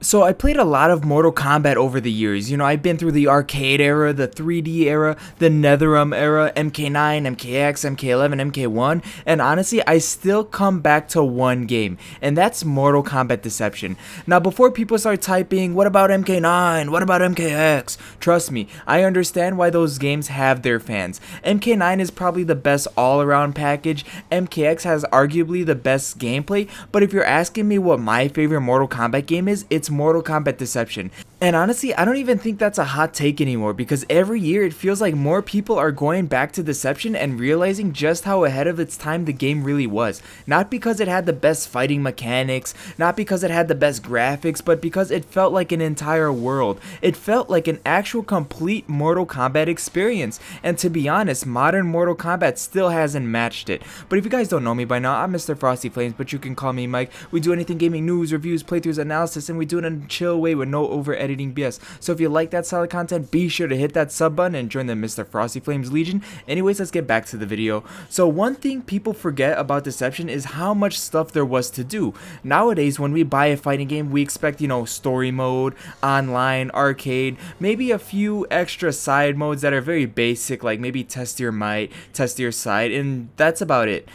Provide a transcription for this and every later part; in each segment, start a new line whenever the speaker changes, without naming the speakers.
So I played a lot of Mortal Kombat over the years. I've been through the arcade era, the 3D era, the NetherRealm era, MK9, MKX, MK11, MK1, and honestly, I still come back to one game, and that's Mortal Kombat Deception. Now, before people start typing, what about MK9? What about MKX? Trust me, I understand why those games have their fans. MK9 is probably the best all-around package. MKX has arguably the best gameplay, but if you're asking me what my favorite Mortal Kombat game is, it's Mortal Kombat Deception. And honestly, I don't even think that's a hot take anymore, because every year it feels like more people are going back to Deception and realizing just how ahead of its time the game really was. Not because it had the best fighting mechanics, not because it had the best graphics, but because it felt like an entire world. It felt like an actual complete Mortal Kombat experience. And to be honest, modern Mortal Kombat still hasn't matched it. But if you guys don't know me by now, I'm Mr. Frosty Flames, but you can call me Mike. We do anything gaming news, reviews, playthroughs, analysis, and we do it in a chill way with no over editing BS. So if you like that style of content, be sure to hit that sub button and join the Mr. Frosty Flames Legion. Anyways, let's get back to the video. So one thing people forget about Deception is how much stuff there was to do. Nowadays, when we buy a fighting game, we expect, story mode, online, arcade, maybe a few extra side modes that are very basic, like maybe test your might, test your sight, and that's about it.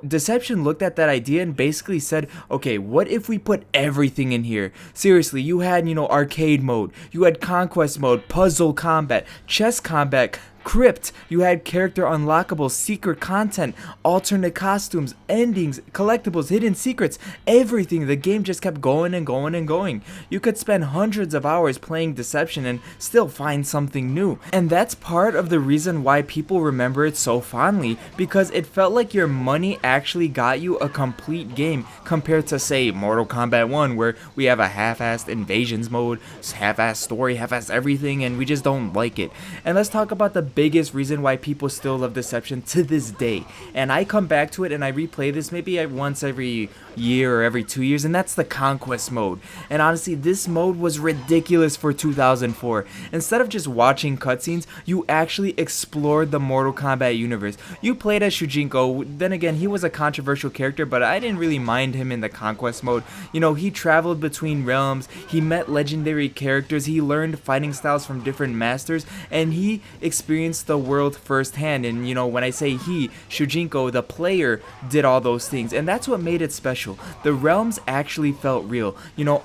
Deception looked at that idea and basically said, okay, what if we put everything in here? Seriously, you had, arcade mode, you had conquest mode, puzzle combat, chess combat, crypt, you had character unlockable, secret content, alternate costumes, endings, collectibles, hidden secrets, everything. The game just kept going and going and going. You could spend hundreds of hours playing Deception and still find something new. And that's part of the reason why people remember it so fondly, because it felt like your money actually got you a complete game compared to, say, Mortal Kombat 1, where we have a half-assed invasions mode, half-assed story, half-assed everything, and we just don't like it. And let's talk about the biggest reason why people still love Deception to this day. And I come back to it and I replay this maybe once every year or every 2 years, and that's the conquest mode. And honestly, this mode was ridiculous for 2004. Instead of just watching cutscenes, you actually explored the Mortal Kombat universe. You played as Shujinko. Then again, he was a controversial character, but I didn't really mind him in the conquest mode. He traveled between realms, he met legendary characters, he learned fighting styles from different masters, and he experienced the world firsthand. And when I say he, Shujinko, the player, did all those things, and that's what made it special. The realms actually felt real.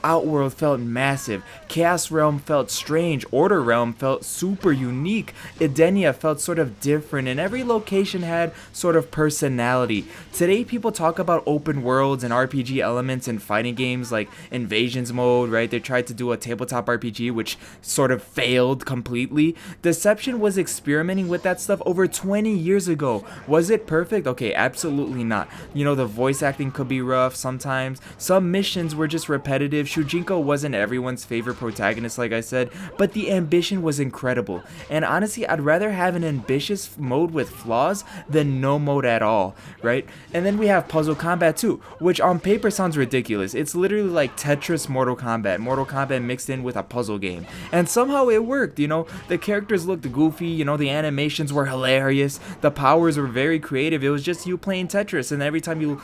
Outworld felt massive, Chaos Realm felt strange, Order Realm felt super unique, Edenia felt sort of different, and every location had sort of personality. Today people talk about open worlds and RPG elements in fighting games like Invasions mode, right? They tried to do a tabletop RPG which sort of failed completely. Deception was experimenting with that stuff over 20 years ago. Was it perfect? Okay, absolutely not. The voice acting could be rough sometimes. Some missions were just repetitive. Shujinko wasn't everyone's favorite protagonist, like I said, but the ambition was incredible. And honestly, I'd rather have an ambitious mode with flaws than no mode at all, right? And then we have Puzzle Combat 2, which on paper sounds ridiculous. It's literally like Tetris Mortal Kombat mixed in with a puzzle game. And somehow it worked, the characters looked goofy, the animations were hilarious, the powers were very creative. It was just you playing Tetris, and every time you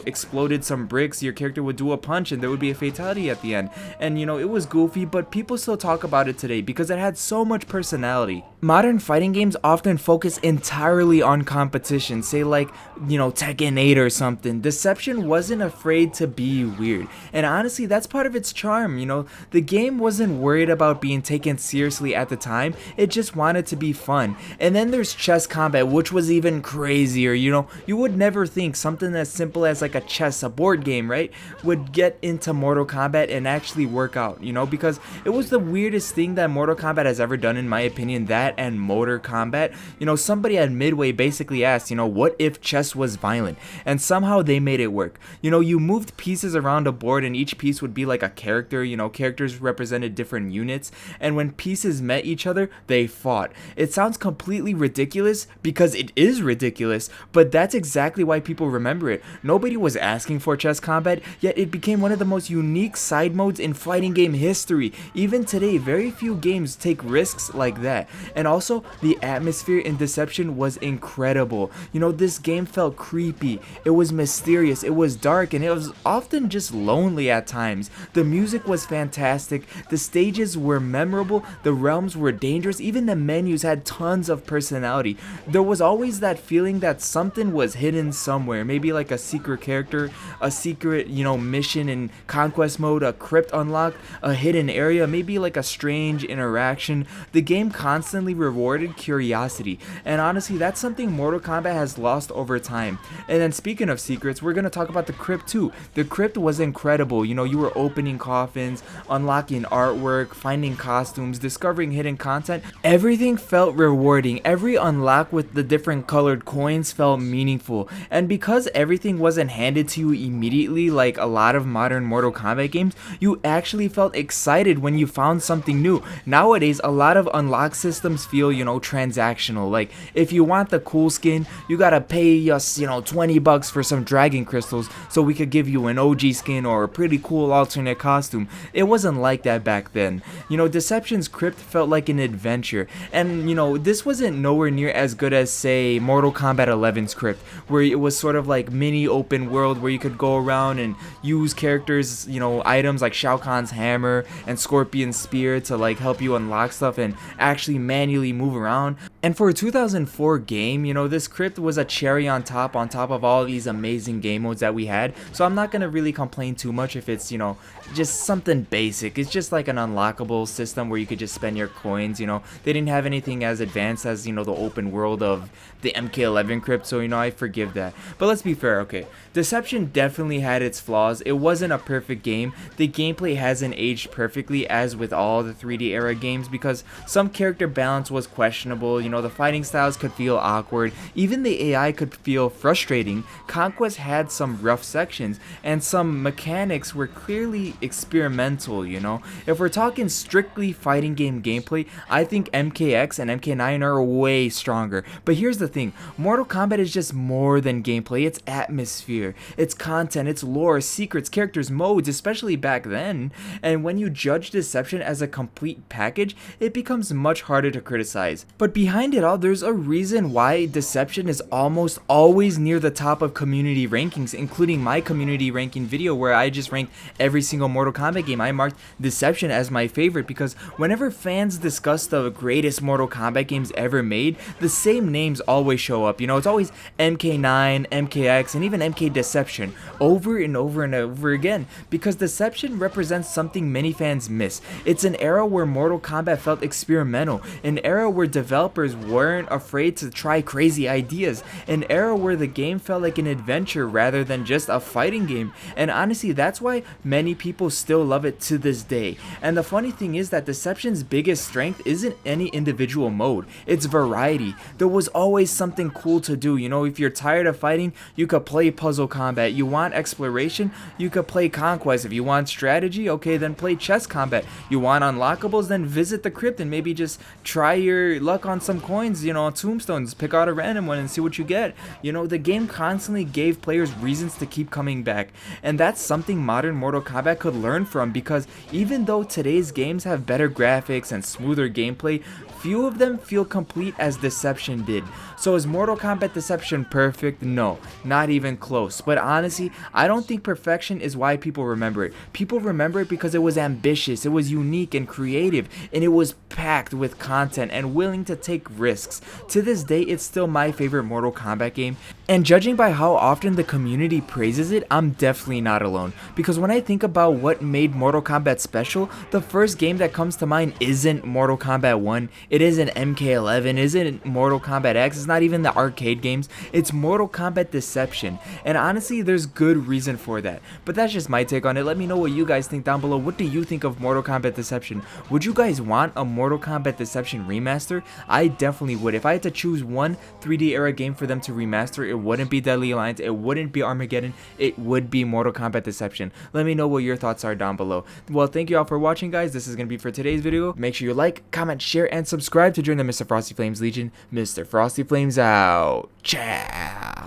exploded some bricks, your character would do a punch and there would be a fatality at the end. And it was goofy, but people still talk about it today because it had so much personality. Modern fighting games often focus entirely on competition, say like, Tekken 8 or something. Deception wasn't afraid to be weird, and honestly, that's part of its charm. The game wasn't worried about being taken seriously at the time, it just wanted to be fun. And then there's chess combat, which was even crazier. You would never think something as simple as like a board game, right, would get into Mortal Kombat and actually work out, because it was the weirdest thing that Mortal Kombat has ever done, in my opinion. That and Motor Combat. Somebody at Midway basically asked, what if chess was violent? And somehow they made it work. You moved pieces around a board and each piece would be like a character. Characters represented different units, and when pieces met each other, they fought. It's sounds completely ridiculous because it is ridiculous, but that's exactly why people remember it. Nobody was asking for chess combat, yet it became one of the most unique side modes in fighting game history. Even today, very few games take risks like that. And also, the atmosphere in Deception was incredible. You know, this game felt creepy, it was mysterious, it was dark, and it was often just lonely at times. The music was fantastic, the stages were memorable, the realms were dangerous, even the menus had tons of personality. There was always that feeling that something was hidden somewhere, maybe like a secret character, a secret, mission in conquest mode, a crypt unlocked, a hidden area, maybe like a strange interaction. The game constantly rewarded curiosity, and honestly, that's something Mortal Kombat has lost over time. And then speaking of secrets, we're gonna talk about the crypt too. The crypt was incredible. You were opening coffins, unlocking artwork, finding costumes, discovering hidden content. Everything felt rewarding. Every unlock with the different colored coins felt meaningful. And because everything wasn't handed to you immediately like a lot of modern Mortal Kombat games, you actually felt excited when you found something new. Nowadays, a lot of unlock systems feel, transactional. Like, if you want the cool skin, you gotta pay us, $20 for some dragon crystals so we could give you an OG skin or a pretty cool alternate costume. It wasn't like that back then. Deception's crypt felt like an adventure, and this wasn't nowhere near as good as, say, Mortal Kombat 11's crypt, where it was sort of like mini open world where you could go around and use characters, items like Shao Kahn's hammer and Scorpion's spear to like help you unlock stuff and actually manually move around. And for a 2004 game, this crypt was a cherry on top of all these amazing game modes that we had. So I'm not gonna really complain too much if it's, just something basic. It's just like an unlockable system where you could just spend your coins. They didn't have anything as advanced as, the open world of the MK11 crypt, so I forgive that. But let's be fair, okay, Deception definitely had its flaws. It wasn't a perfect game. The gameplay hasn't aged perfectly as with all the 3D era games because some character balance was questionable. The fighting styles could feel awkward, even the AI could feel frustrating. Conquest had some rough sections, and some mechanics were clearly experimental. If we're talking strictly fighting game gameplay, I think MKX and MK9 are way stronger. But here's the thing, Mortal Kombat is just more than gameplay. It's atmosphere, it's content, it's lore, secrets, characters, modes, especially back then. And when you judge Deception as a complete package, it becomes much harder to criticize. But behind it all, there's a reason why Deception is almost always near the top of community rankings, including my community ranking video where I just ranked every single Mortal Kombat game. I marked Deception as my favorite because whenever fans discuss the greatest Mortal Kombat games ever made, the same names always show up. It's always MK9, MKX, and even MK Deception over and over and over again because Deception represents something many fans miss. It's an era where Mortal Kombat felt experimental, an era where developers weren't afraid to try crazy ideas, an era where the game felt like an adventure rather than just a fighting game. And honestly, that's why many people still love it to this day. And the funny thing is that Deception's biggest strength isn't any individual mode, it's variety. There was always something cool to do. If you're tired of fighting, you could play puzzle combat. You want exploration, you could play conquest. If you want strategy, okay, then play chess combat. You want unlockables, then visit the crypt and maybe just try your luck on some coins, on tombstones. Pick out a random one and see what you get. The game constantly gave players reasons to keep coming back, and that's something modern Mortal Kombat could learn from because even though today's games have better graphics and smoother gameplay, few of them feel complete as Deception did. So is Mortal Kombat Deception perfect? No, not even close. But honestly, I don't think perfection is why people remember it. People remember it because it was ambitious, it was unique and creative, and it was packed with content and willing to take risks. To this day, it's still my favorite Mortal Kombat game, and judging by how often the community praises it, I'm definitely not alone. Because when I think about what made Mortal Kombat special, the first game that comes to mind isn't Mortal Kombat 1, it isn't MK11, isn't Mortal Kombat X, it's not even the arcade games, it's Mortal Kombat Deception. And honestly, there's good reason for that. But that's just my take on it. Let me know what you guys think down below. What do you think of Mortal Kombat Deception? Would you guys want a Mortal Kombat Deception remaster? I definitely would. If I had to choose one 3D era game for them to remaster, it it wouldn't be Deadly Alliance, it wouldn't be Armageddon, it would be Mortal Kombat Deception. Let me know what your thoughts are down below. Well, thank you all for watching, guys. This is going to be for today's video. Make sure you like, comment, share, and subscribe to join the Mr. Frosty Flames Legion. Mr. Frosty Flames out. Ciao.